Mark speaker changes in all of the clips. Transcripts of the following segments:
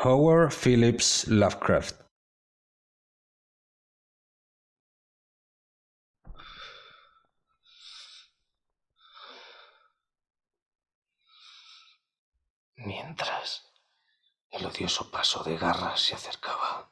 Speaker 1: Howard Phillips Lovecraft.
Speaker 2: Mientras el odioso paso de garras se acercaba.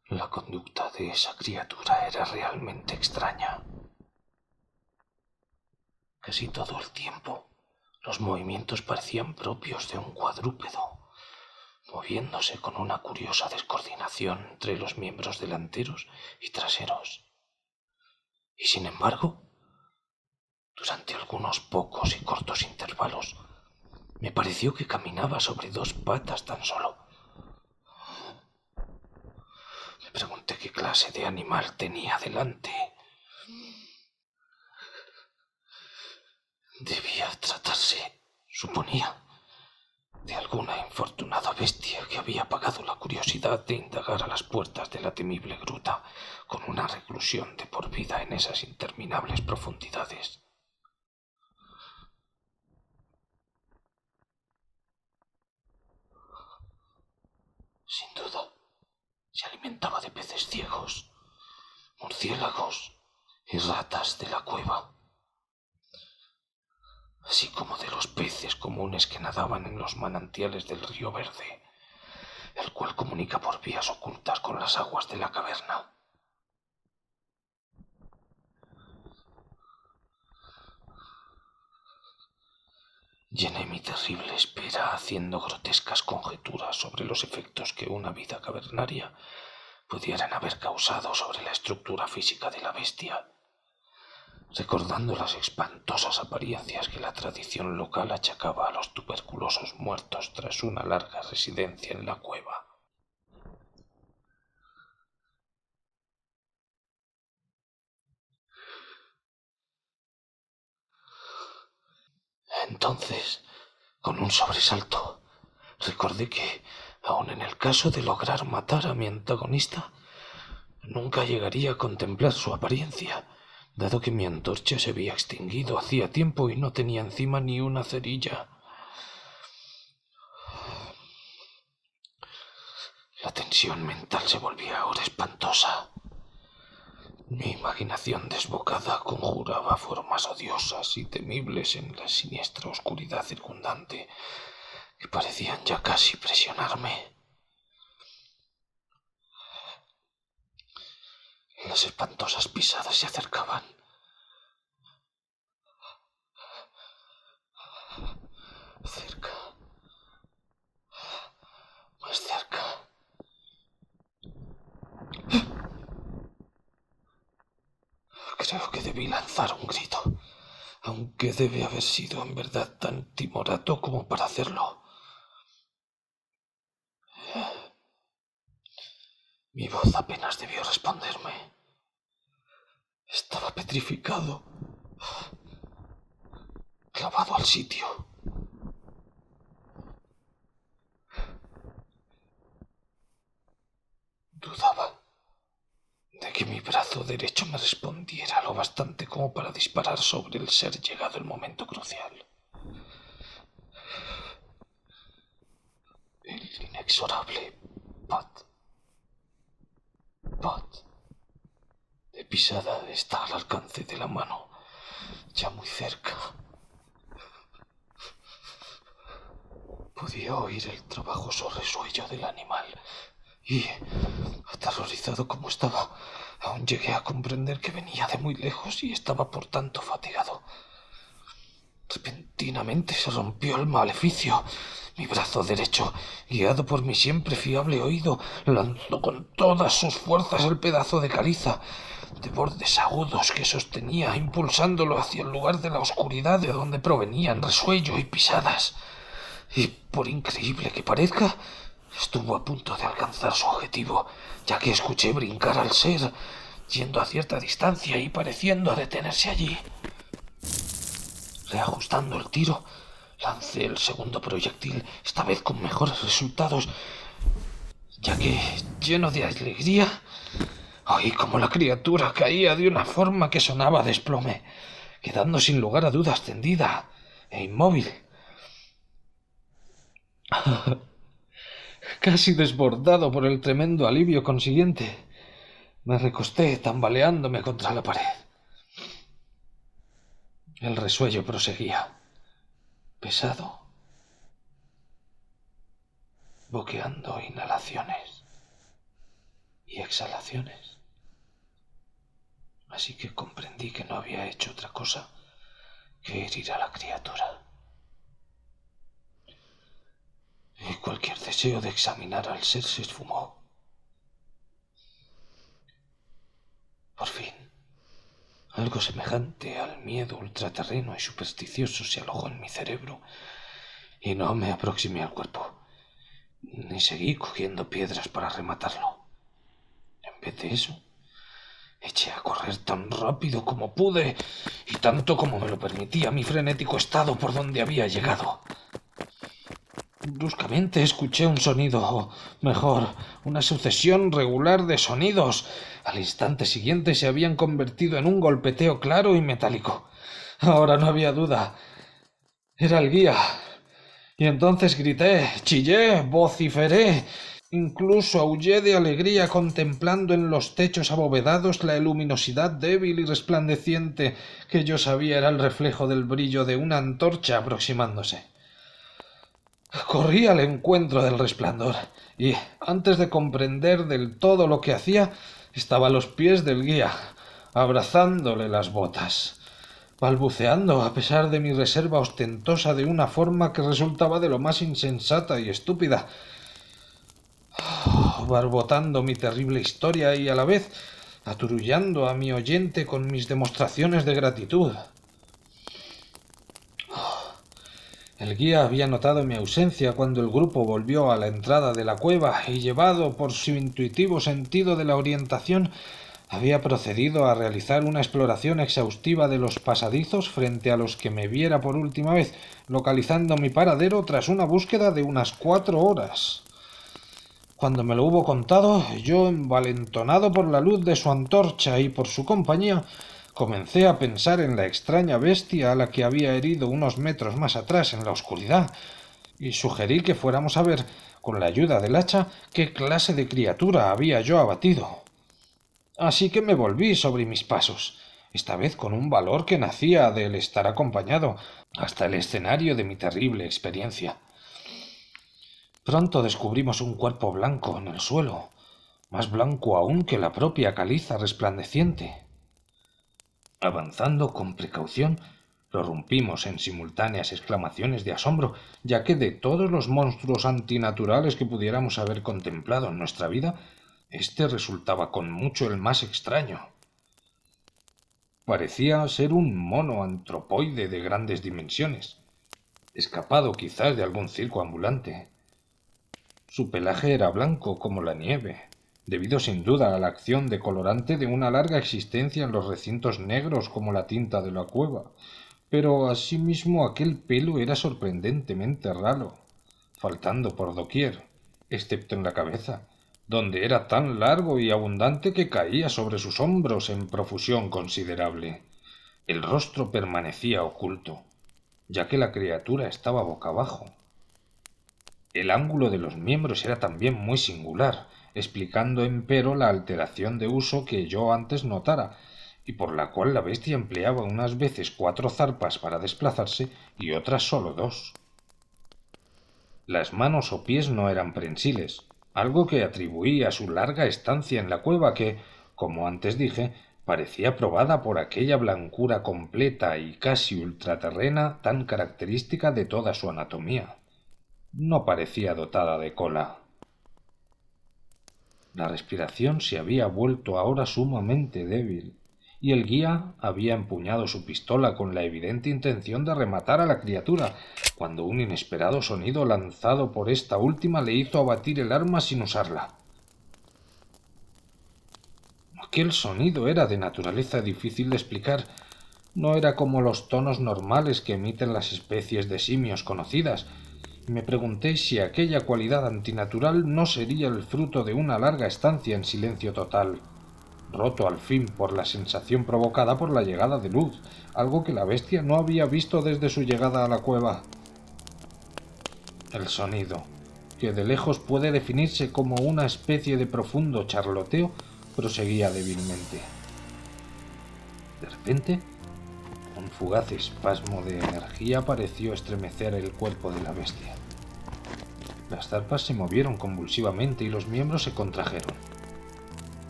Speaker 2: La conducta de esa criatura era realmente extraña. Casi todo el tiempo, los movimientos parecían propios de un cuadrúpedo, moviéndose con una curiosa descoordinación entre los miembros delanteros y traseros. Y sin embargo, durante algunos pocos y cortos intervalos, me pareció que caminaba sobre dos patas tan solo. Me pregunté qué clase de animal tenía delante. Debía tratarse, suponía, de alguna infortunada bestia que había pagado la curiosidad de indagar a las puertas de la temible gruta con una reclusión de por vida en esas interminables profundidades. Sin duda, se alimentaba de peces ciegos, murciélagos y ratas de la cueva, así como de los peces comunes que nadaban en los manantiales del río Verde, el cual comunica por vías ocultas con las aguas de la caverna. Llené mi terrible espera haciendo grotescas conjeturas sobre los efectos que una vida cavernaria pudieran haber causado sobre la estructura física de la bestia, recordando las espantosas apariencias que la tradición local achacaba a los tuberculosos muertos tras una larga residencia en la cueva. Entonces, con un sobresalto, recordé que, aun en el caso de lograr matar a mi antagonista, nunca llegaría a contemplar su apariencia, dado que mi antorcha se había extinguido hacía tiempo y no tenía encima ni una cerilla. La tensión mental se volvía ahora espantosa. Mi imaginación desbocada conjuraba formas odiosas y temibles en la siniestra oscuridad circundante que parecían ya casi presionarme. Las espantosas pisadas se acercaban. Cerca. Más cerca. Creo que debí lanzar un grito, aunque debe haber sido en verdad tan timorato como para hacerlo. Mi voz apenas debió responderme. Estaba petrificado, clavado al sitio. Dudaba de que mi brazo derecho me respondiera lo bastante como para disparar sobre el ser llegado el momento crucial. El inexorable Pat de pisada está al alcance de la mano, ya muy cerca. Podía oír el trabajoso resuello del animal y, aterrorizado como estaba, aún llegué a comprender que venía de muy lejos y estaba por tanto fatigado. Repentinamente se rompió el maleficio. Mi brazo derecho, guiado por mi siempre fiable oído, lanzó con todas sus fuerzas el pedazo de caliza, de bordes agudos que sostenía, impulsándolo hacia el lugar de la oscuridad de donde provenían resuello y pisadas. Y, por increíble que parezca, estuvo a punto de alcanzar su objetivo, ya que escuché brincar al ser, yendo a cierta distancia y pareciendo detenerse allí. Reajustando el tiro, lancé el segundo proyectil, esta vez con mejores resultados, ya que, lleno de alegría, oí como la criatura caía de una forma que sonaba a desplome, quedando sin lugar a dudas tendida, e inmóvil. Casi desbordado por el tremendo alivio consiguiente, me recosté tambaleándome contra la pared. El resuello proseguía, pesado, boqueando inhalaciones y exhalaciones. Así que comprendí que no había hecho otra cosa que herir a la criatura. Y cualquier deseo de examinar al ser se esfumó. Por fin, algo semejante al miedo ultraterreno y supersticioso se alojó en mi cerebro y no me aproximé al cuerpo, ni seguí cogiendo piedras para rematarlo. En vez de eso, eché a correr tan rápido como pude y tanto como me lo permitía mi frenético estado por donde había llegado. Bruscamente escuché un sonido, o mejor, una sucesión regular de sonidos. Al instante siguiente se habían convertido en un golpeteo claro y metálico. Ahora no había duda. Era el guía. Y entonces grité, chillé, vociferé, incluso aullé de alegría contemplando en los techos abovedados la luminosidad débil y resplandeciente que yo sabía era el reflejo del brillo de una antorcha aproximándose. Corrí al encuentro del resplandor y, antes de comprender del todo lo que hacía, estaba a los pies del guía, abrazándole las botas, balbuceando a pesar de mi reserva ostentosa de una forma que resultaba de lo más insensata y estúpida, barbotando mi terrible historia y a la vez aturullando a mi oyente con mis demostraciones de gratitud. El guía había notado mi ausencia cuando el grupo volvió a la entrada de la cueva y, llevado por su intuitivo sentido de la orientación, había procedido a realizar una exploración exhaustiva de los pasadizos frente a los que me viera por última vez, localizando mi paradero tras una búsqueda de unas 4 horas. Cuando me lo hubo contado, yo, envalentonado por la luz de su antorcha y por su compañía, comencé a pensar en la extraña bestia a la que había herido unos metros más atrás en la oscuridad, y sugerí que fuéramos a ver, con la ayuda del hacha, qué clase de criatura había yo abatido. Así que me volví sobre mis pasos, esta vez con un valor que nacía del estar acompañado, hasta el escenario de mi terrible experiencia. Pronto descubrimos un cuerpo blanco en el suelo, más blanco aún que la propia caliza resplandeciente. Avanzando con precaución, prorrumpimos en simultáneas exclamaciones de asombro, ya que de todos los monstruos antinaturales que pudiéramos haber contemplado en nuestra vida, este resultaba con mucho el más extraño. Parecía ser un mono antropoide de grandes dimensiones, escapado quizás de algún circo ambulante. Su pelaje era blanco como la nieve, debido sin duda a la acción de colorante de una larga existencia en los recintos negros como la tinta de la cueva, pero asimismo aquel pelo era sorprendentemente ralo, faltando por doquier, excepto en la cabeza, donde era tan largo y abundante que caía sobre sus hombros en profusión considerable. El rostro permanecía oculto, ya que la criatura estaba boca abajo. El ángulo de los miembros era también muy singular, explicando empero la alteración de uso que yo antes notara, y por la cual la bestia empleaba unas veces 4 zarpas para desplazarse y otras solo 2. Las manos o pies no eran prensiles, algo que atribuí a su larga estancia en la cueva que, como antes dije, parecía probada por aquella blancura completa y casi ultraterrena tan característica de toda su anatomía. No parecía dotada de cola. La respiración se había vuelto ahora sumamente débil, y el guía había empuñado su pistola con la evidente intención de rematar a la criatura, cuando un inesperado sonido lanzado por esta última le hizo abatir el arma sin usarla. Aquel sonido era de naturaleza difícil de explicar. No era como los tonos normales que emiten las especies de simios conocidas, y me pregunté si aquella cualidad antinatural no sería el fruto de una larga estancia en silencio total. roto al fin por la sensación provocada por la llegada de luz, algo que la bestia no había visto desde su llegada a la cueva. El sonido, que de lejos puede definirse como una especie de profundo charloteo, proseguía débilmente. De repente, un fugaz espasmo de energía pareció estremecer el cuerpo de la bestia. Las zarpas se movieron convulsivamente y los miembros se contrajeron.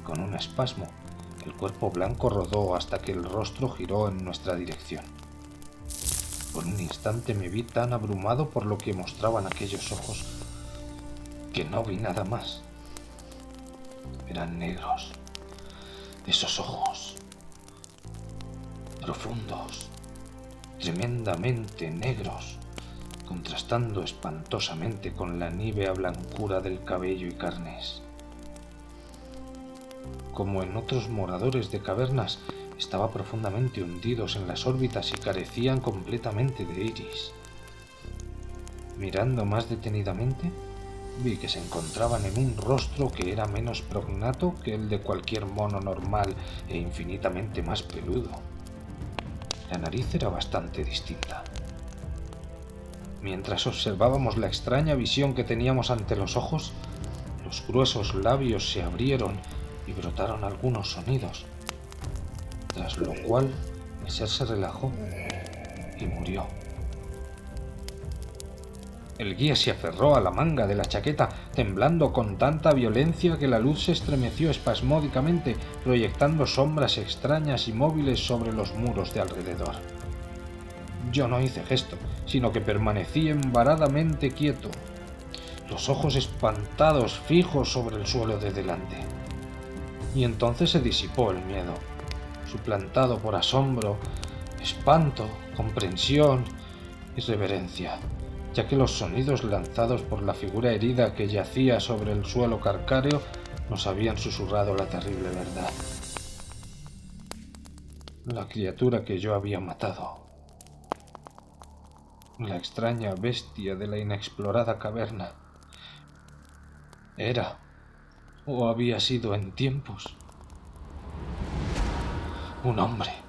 Speaker 2: Con un espasmo, el cuerpo blanco rodó hasta que el rostro giró en nuestra dirección. Por un instante me vi tan abrumado por lo que mostraban aquellos ojos que no vi nada más. Eran negros. Esos ojos, profundos, tremendamente negros, contrastando espantosamente con la nívea blancura del cabello y carnes. Como en otros moradores de cavernas, estaba profundamente hundidos en las órbitas y carecían completamente de iris. Mirando más detenidamente, vi que se encontraban en un rostro que era menos prognato que el de cualquier mono normal e infinitamente más peludo. La nariz era bastante distinta. Mientras observábamos la extraña visión que teníamos ante los ojos, los gruesos labios se abrieron y brotaron algunos sonidos, tras lo cual el ser se relajó y murió. El guía se aferró a la manga de la chaqueta, temblando con tanta violencia que la luz se estremeció espasmódicamente, proyectando sombras extrañas y móviles sobre los muros de alrededor. Yo no hice gesto, sino que permanecí embaradamente quieto, los ojos espantados fijos sobre el suelo de delante. Y entonces se disipó el miedo, suplantado por asombro, espanto, comprensión y reverencia, ya que los sonidos lanzados por la figura herida que yacía sobre el suelo calcáreo nos habían susurrado la terrible verdad. La criatura que yo había matado, la extraña bestia de la inexplorada caverna, era o había sido en tiempos un hombre.